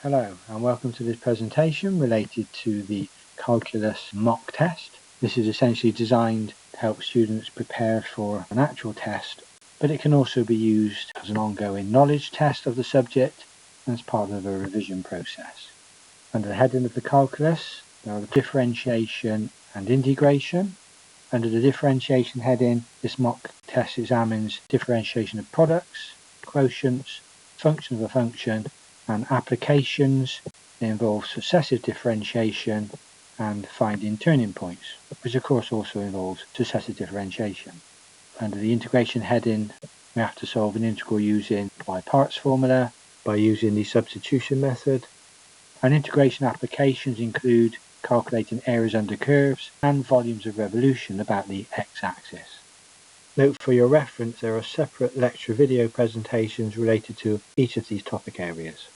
Hello and welcome to this presentation related to the calculus mock test. This is essentially designed to help students prepare for an actual test, but it can also be used as an ongoing knowledge test of the subject and as part of a revision process. Under the heading of the calculus, there are the differentiation and integration. Under the differentiation heading, this mock test examines differentiation of products, quotients, function of a function, and applications. They involve successive differentiation and finding turning points, which of course also involves successive differentiation. Under the integration heading, we have to solve an integral using by parts formula by using the substitution method. And integration applications include calculating areas under curves and volumes of revolution about the x-axis. Note for your reference, there are separate lecture video presentations related to each of these topic areas.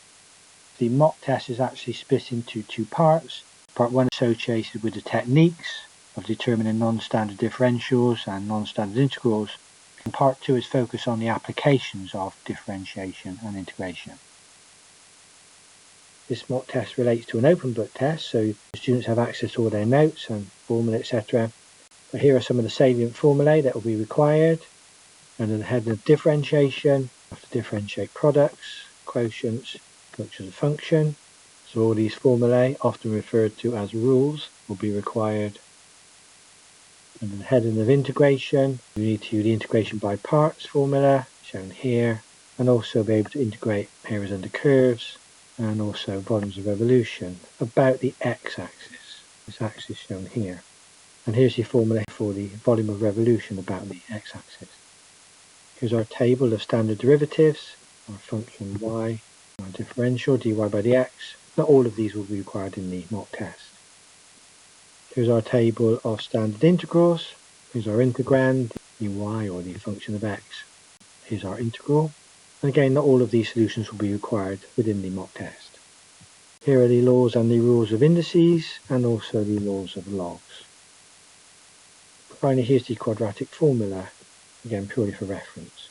The mock test is actually split into two parts. Part 1 associated with the techniques of determining non-standard differentials and non-standard integrals, and Part 2 is focused on the applications of differentiation and integration. This mock test relates to an open book test, so students have access to all their notes and formula, etc. But here are some of the salient formulae that will be required. Under the heading of differentiation, you have to differentiate products, quotients, functions of function. So all these formulae, often referred to as rules, will be required. Under the heading of integration, you need to use the integration by parts formula, shown here, and also be able to integrate areas under curves, and also volumes of revolution about the x-axis, this axis shown here. And here's the formula for the volume of revolution about the x-axis. Here's our table of standard derivatives, our function y, our differential dy by dx. Not all of these will be required in the mock test. Here's our table of standard integrals. Here's our integrand, dy or the function of x. Here's our integral. And again, not all of these solutions will be required within the mock test. Here are the laws and the rules of indices and also the laws of logs. Finally, here's the quadratic formula, again purely for reference.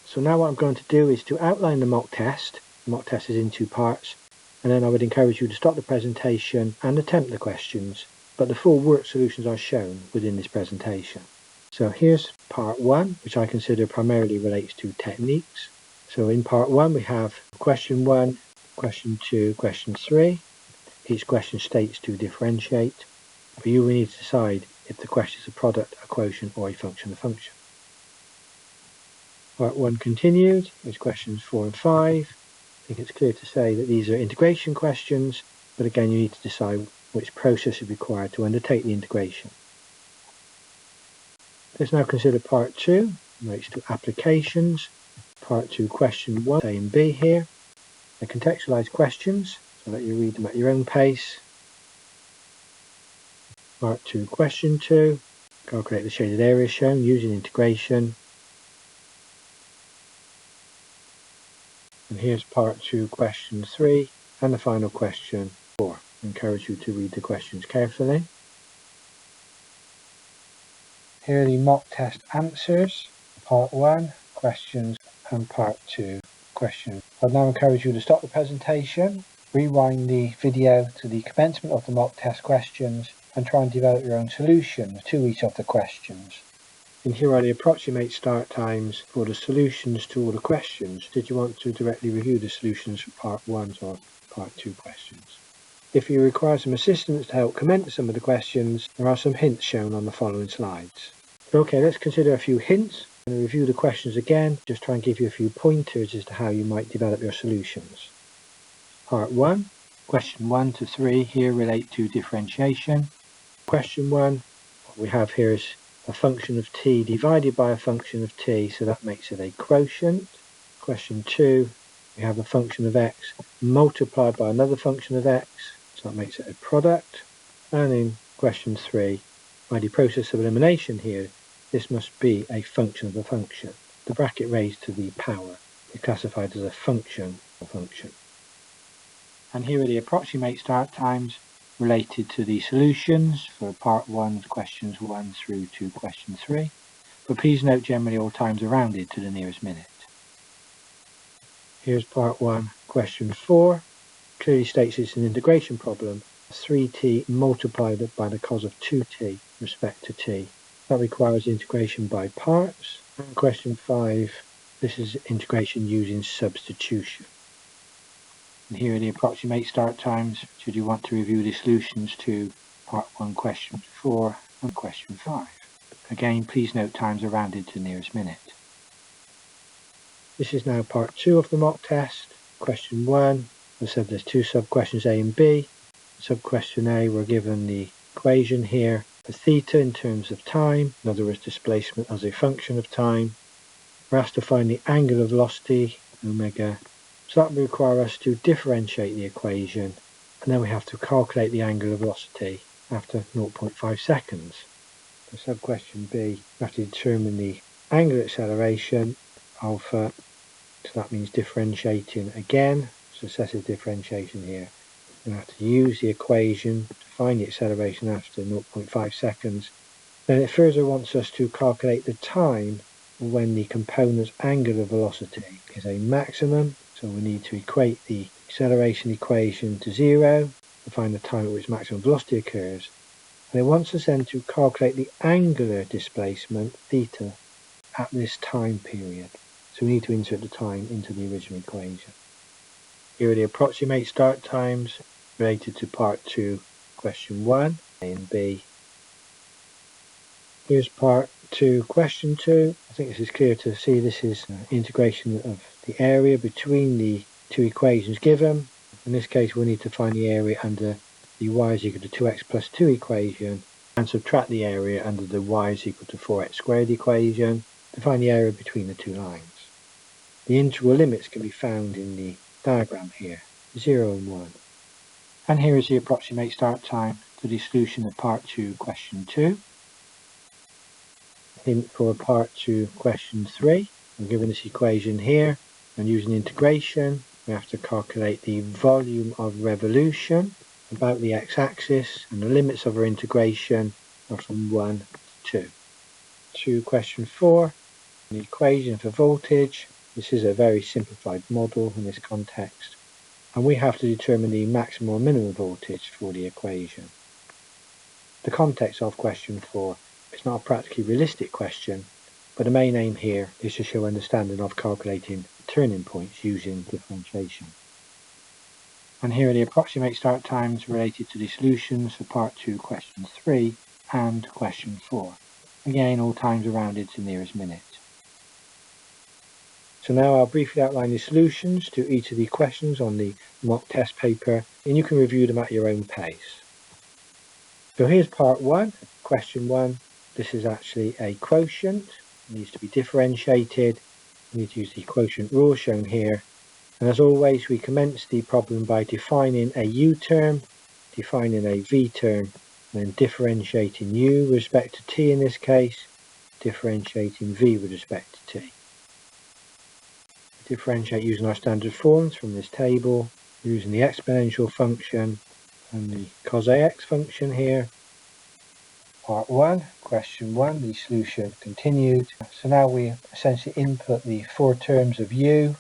So now what I'm going to do is to outline the mock test. The mock test is in two parts, and then I would encourage you to stop the presentation and attempt the questions, but the full work solutions are shown within this presentation. So here's part 1, which I consider primarily relates to techniques. So in part 1 we have question 1, question 2, question 3. Each question states to differentiate. For you, we need to decide if the question is a product, a quotient, or a function of function. Part 1 continued, is questions 4 and 5. I think it's clear to say that these are integration questions, but again you need to decide which process is required to undertake the integration. Let's now consider part 2, relates to applications. Part 2, question 1, A and B here. They're contextualized questions, so that you read them at your own pace. Part 2, question 2, calculate the shaded area shown using integration. And here's part 2, question 3, and the final question 4. I encourage you to read the questions carefully. Here are the mock test answers, part 1, questions, and part 2, questions. I'd now encourage you to stop the presentation, rewind the video to the commencement of the mock test questions, and try and develop your own solutions to each of the questions. And here are the approximate start times for the solutions to all the questions. Did you want to directly review the solutions for part 1 or part 2 questions? If you require some assistance to help commence some of the questions, there are some hints shown on the following slides. Okay, let's consider a few hints and review the questions again, just try and give you a few pointers as to how you might develop your solutions. Part 1, question 1 to 3 here relate to differentiation. Question 1, what we have here is a function of t divided by a function of t, so that makes it a quotient. Question 2, we have a function of x multiplied by another function of x, so that makes it a product. And in question 3, by the process of elimination here, this must be a function of a function. The bracket raised to the power is classified as a function or function. And here are the approximate start times related to the solutions for part 1, questions 1 through to question 3. But please note generally all times are rounded to the nearest minute. Here's part 1, question 4. Clearly states it's an integration problem. 3t multiplied by the cos of 2t respect to t. That requires integration by parts. And question 5, this is integration using substitution. And here are the approximate start times should you want to review the solutions to part 1 question 4 and question 5. Again, please note times are rounded to nearest minute. This is now part 2 of the mock test. Question 1, as I said, there's 2 sub-questions A and B. Sub-question A, we're given the equation here for theta in terms of time, in other words displacement as a function of time. We're asked to find the angular velocity, omega. So that will require us to differentiate the equation, and then we have to calculate the angular velocity after 0.5 seconds. For sub-question B, we have to determine the angular acceleration, alpha, so that means differentiating again, successive differentiation here. We have to use the equation to find the acceleration after 0.5 seconds. Then it further wants us to calculate the time when the component's angular velocity is a maximum. So we need to equate the acceleration equation to 0 to find the time at which maximum velocity occurs. And it wants us then to calculate the angular displacement, theta, at this time period. So we need to insert the time into the original equation. Here are the approximate start times related to part 2, question 1, A and B. Here's part 2, question 2. I think this is clear to see. This is integration of the area between the 2 equations given. In this case, we'll need to find the area under the y is equal to 2x plus 2 equation and subtract the area under the y is equal to 4x squared equation to find the area between the 2 lines. The integral limits can be found in the diagram here, 0 and 1. And here is the approximate start time to the solution of part 2, question 2. Hint for part 2, question 3. I'm given this equation here, and using integration, we have to calculate the volume of revolution about the x-axis, and the limits of our integration are from 1 to 2. To question 4, the equation for voltage. This is a very simplified model in this context, and we have to determine the maximum or minimum voltage for the equation. The context of question 4 is not a practically realistic question, but the main aim here is to show understanding of calculating turning points using differentiation. And here are the approximate start times related to the solutions for part 2, question 3 and question 4. Again, all times are rounded to nearest minute. So now I'll briefly outline the solutions to each of the questions on the mock test paper, and you can review them at your own pace. So here's part 1, question 1. This is actually a quotient. It needs to be differentiated. We need to use the quotient rule shown here. And as always, we commence the problem by defining a u term, defining a v term, and then differentiating u with respect to t in this case, differentiating v with respect to t. Differentiate using our standard forms from this table, using the exponential function and the cos ax function here. Part 1, question 1, the solution continued. So now we essentially input the 4 terms of u,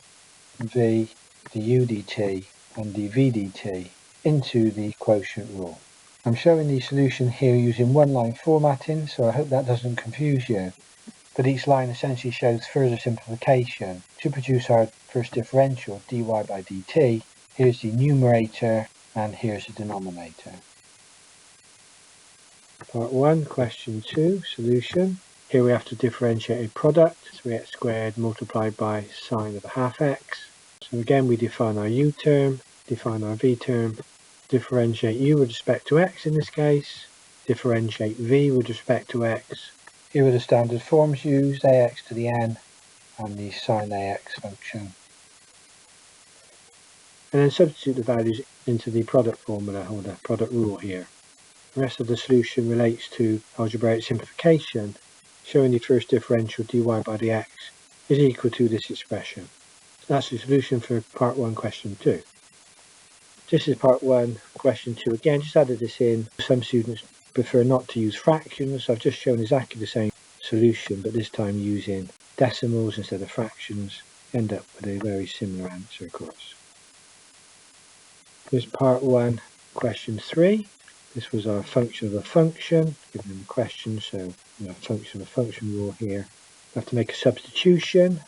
v, the u dt and the v dt into the quotient rule. I'm showing the solution here using one line formatting, so I hope that doesn't confuse you. But each line essentially shows further simplification. To produce our first differential, dy by dt, here's the numerator and here's the denominator. Part 1, question 2, solution. Here we have to differentiate a product, 3x squared multiplied by sine of a half x. So again we define our u term, define our v term, differentiate u with respect to x in this case, differentiate v with respect to x. Here are the standard forms used, ax to the n and the sine ax function. And then substitute the values into the product formula or the product rule here. The rest of the solution relates to algebraic simplification, showing the first differential dy by dx is equal to this expression. That's the solution for part 1, question 2. This is part 1, question 2 again, just added this in. Some students prefer not to use fractions, so I've just shown exactly the same solution, but this time using decimals instead of fractions end up with a very similar answer, of course. Here's part 1, question 3. This was our function of a function, given in the question, so function of a function rule here. We have to make a substitution,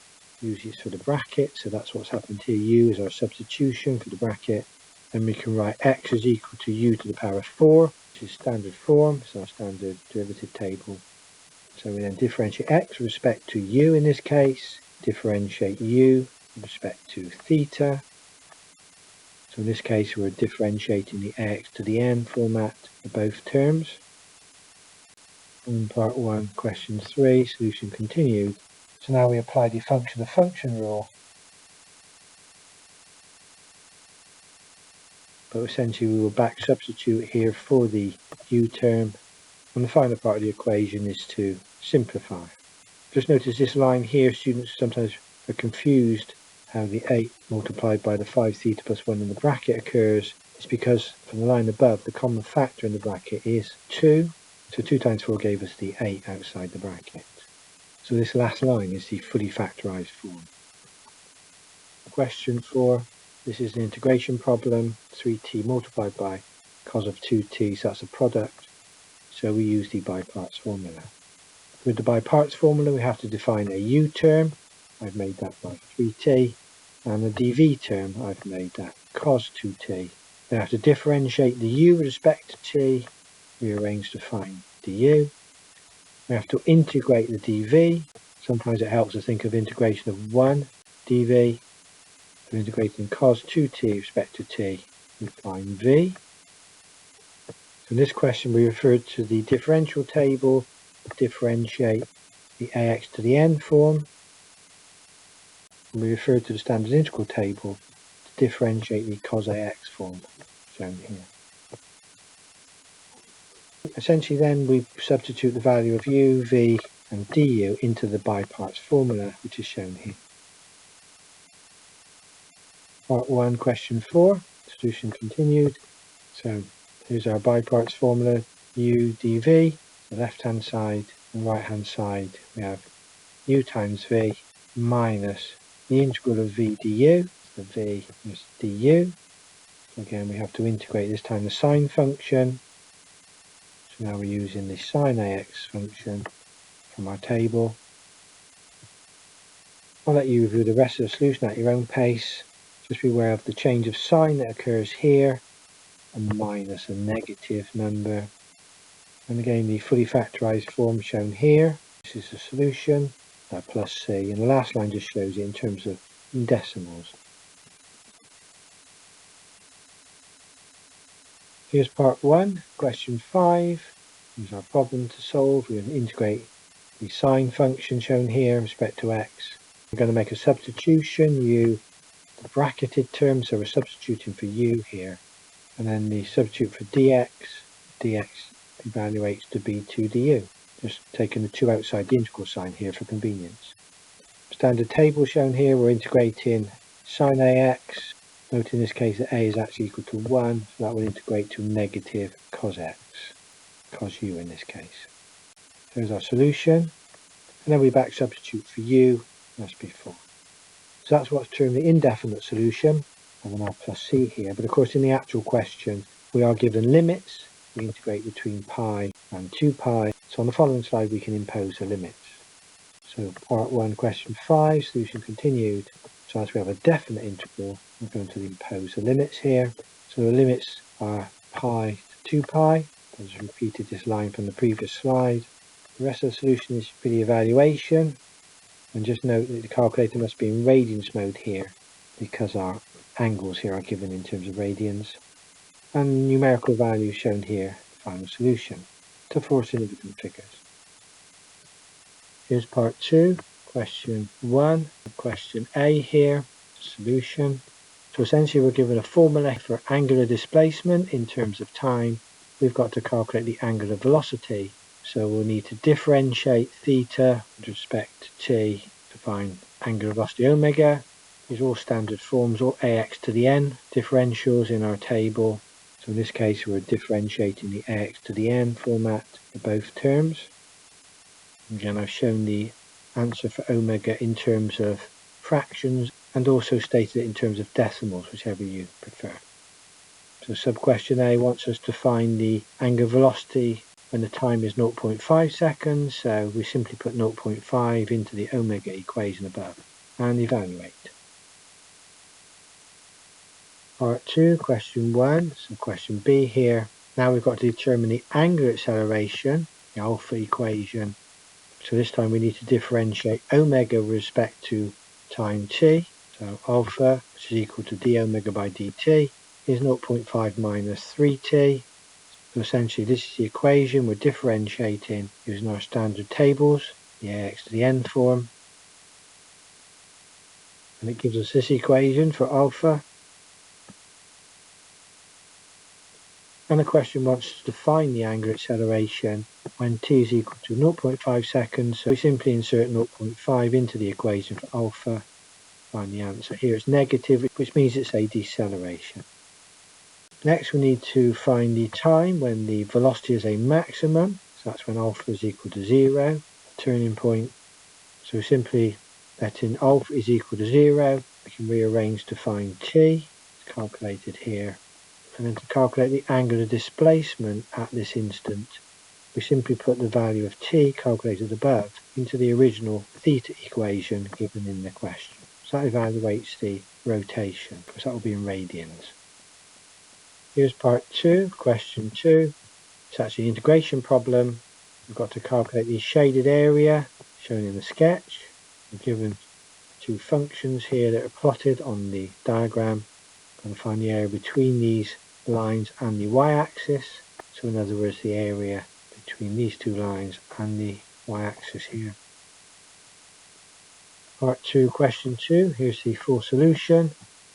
use it for the bracket, so that's what's happened here. U is our substitution for the bracket. Then we can write x is equal to u to the power of 4, which is standard form, so our standard derivative table. So we then differentiate x with respect to u in this case, differentiate u with respect to theta. So in this case we're differentiating the ax to the n format for both terms. In part 1, question 3, solution continued. So now we apply the function of function rule. But essentially we will back substitute here for the u term. And the final part of the equation is to simplify. Just notice this line here, students sometimes are confused how the 8 multiplied by the 5 theta plus 1 in the bracket occurs. It's because from the line above, the common factor in the bracket is 2. So 2 times 4 gave us the 8 outside the bracket. So this last line is the fully factorised form. Question 4. This is an integration problem. 3t multiplied by cos of 2t, so that's a product. So we use the by parts formula. With the by parts formula, we have to define a u term. I've made that by 3t. And the dv term, I've made that cos 2t. Then I have to differentiate the u with respect to t. Rearrange to find du. We have to integrate the dv. Sometimes it helps to think of integration of 1 dv. So integrating cos 2t with respect to t, we find v. So in this question we referred to the differential table, differentiate the ax to the n form. And we referred to the standard integral table to differentiate the cos ax form, shown here. Essentially then we substitute the value of u, v and du into the by parts formula, which is shown here. Part 1, question 4, solution continued. So here's our by parts formula, u dv, the left hand side and right hand side we have u times v minus the integral of v du, the v is du. So again we have to integrate this time the sine function. So now we're using the sine ax function from our table. I'll let you review the rest of the solution at your own pace. Just be aware of the change of sign that occurs here, a minus a negative number. And again the fully factorised form shown here. This is the solution, plus c, and the last line just shows it in terms of decimals. Here's part 1, question 5. Here's our problem to solve. We're going to integrate the sine function shown here with respect to x. We're going to make a substitution, u, the bracketed term, so we're substituting for u here. And then the substitute for dx evaluates to be 2 du. Just taking the 2 outside the integral sign here for convenience. Standard table shown here, we're integrating sine ax. Note in this case that a is actually equal to 1, so that will integrate to negative cos x, cos u in this case. There's our solution, and then we back substitute for u as before. So that's what's termed the indefinite solution, and then our plus c here. But of course in the actual question we are given limits. We integrate between pi and 2 pi. So on the following slide we can impose the limits. So part 1, question 5, solution continued. So as we have a definite integral, we're going to impose the limits here. So the limits are pi to 2 pi. I just repeated this line from the previous slide. The rest of the solution is for the evaluation. And just note that the calculator must be in radians mode here, because our angles here are given in terms of radians. And numerical values shown here, final solution, to 4 significant figures. Here's part 2, question 1, question A here, solution. So essentially we're given a formula for angular displacement in terms of time. We've got to calculate the angular velocity. So we'll need to differentiate theta with respect to t to find angular velocity omega. These are all standard forms, all ax to the n differentials in our table. So in this case we're differentiating the ax to the n format for both terms. Again I've shown the answer for omega in terms of fractions, and also stated it in terms of decimals, whichever you prefer. So sub-question A wants us to find the angular velocity when the time is 0.5 seconds, so we simply put 0.5 into the omega equation above and evaluate. Part 2, question 1, so question B here. Now we've got to determine the angular acceleration, the alpha equation. So this time we need to differentiate omega with respect to time t. So alpha, which is equal to d omega by dt, is 0.5 minus 3t. So essentially this is the equation. We're differentiating using our standard tables, the ax to the n form. And it gives us this equation for alpha. And the question wants us to find the angular acceleration when t is equal to 0.5 seconds. So we simply insert 0.5 into the equation for alpha. Find the answer. Here it's negative, which means it's a deceleration. Next we need to find the time when the velocity is a maximum. So that's when alpha is equal to 0, turning point. So simply letting alpha is equal to 0, we can rearrange to find t. It's calculated here. And then to calculate the angular displacement at this instant, we simply put the value of t calculated above into the original theta equation given in the question. So that evaluates the rotation, because that will be in radians. Here's part 2, question 2. It's actually an integration problem. We've got to calculate the shaded area shown in the sketch. We're given two functions here that are plotted on the diagram. We're going to find the area between these lines and the y-axis. So in other words, the area between these two lines and the y-axis here. Part 2, question 2. Here's the full solution.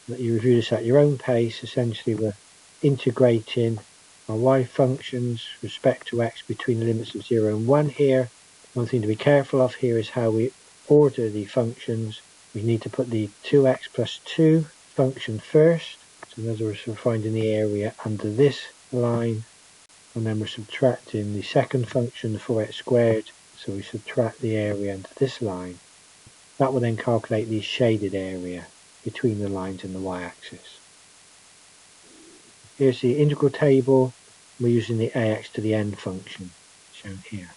Let you review this at your own pace. Essentially, we're integrating our y functions with respect to x between the limits of 0 and 1 here. One thing to be careful of here is how we order the functions. We need to put the 2x plus 2 function first. So in other words, we're finding the area under this line, and then we're subtracting the second function, the 4x squared. So we subtract the area under this line. That will then calculate the shaded area between the lines and the y-axis. Here's the integral table. We're using the ax to the n function shown here.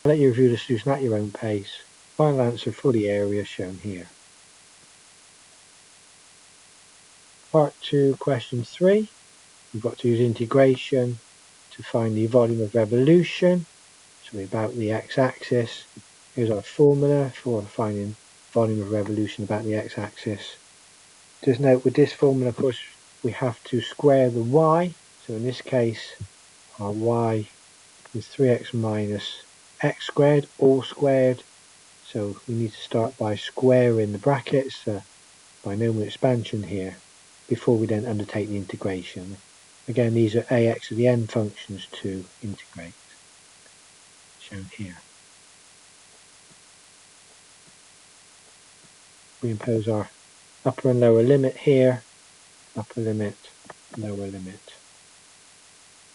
I'll let you review the solution at your own pace. Final answer for the area shown here. Part 2, question 3. We've got to use integration to find the volume of revolution. So we're about the x-axis. Here's our formula for finding volume of revolution about the x-axis. Just note with this formula, of course, we have to square the y. So in this case, our y is 3x minus x squared, all squared. So we need to start by squaring the brackets, binomial expansion here, before we then undertake the integration. Again, these are ax to the n functions to integrate, shown here. We impose our upper and lower limit here, upper limit, lower limit.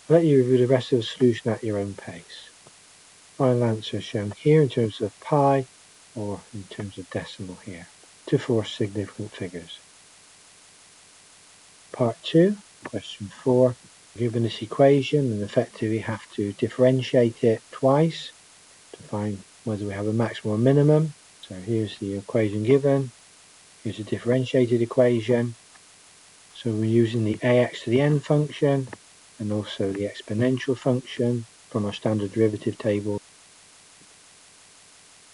I'll let you review the rest of the solution at your own pace. Final answer is shown here in terms of pi, or in terms of decimal here, to 4 significant figures. Part 2, question 4. Given this equation, and effectively have to differentiate it twice to find whether we have a maximum or minimum. So here's the equation given. Here's a differentiated equation. So we're using the ax to the n function and also the exponential function from our standard derivative table.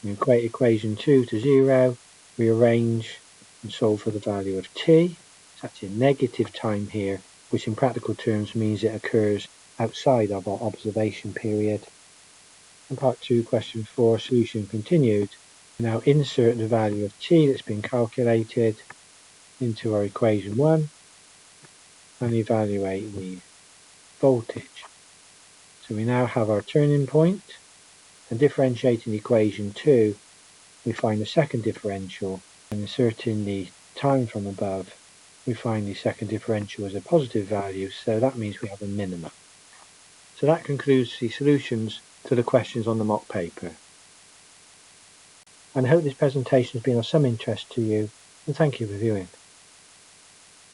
We equate equation 2 to 0, rearrange and solve for the value of t. It's actually a negative time here, which in practical terms means it occurs outside of our observation period. And part 2, question 4, solution continued. Now insert the value of t that's been calculated into our equation 1 and evaluate the voltage. So we now have our turning point, and differentiating equation 2, we find the second differential, and inserting the time from above, we find the second differential as a positive value, so that means we have a minimum. So that concludes the solutions to the questions on the mock paper. and I hope this presentation has been of some interest to you, and thank you for viewing.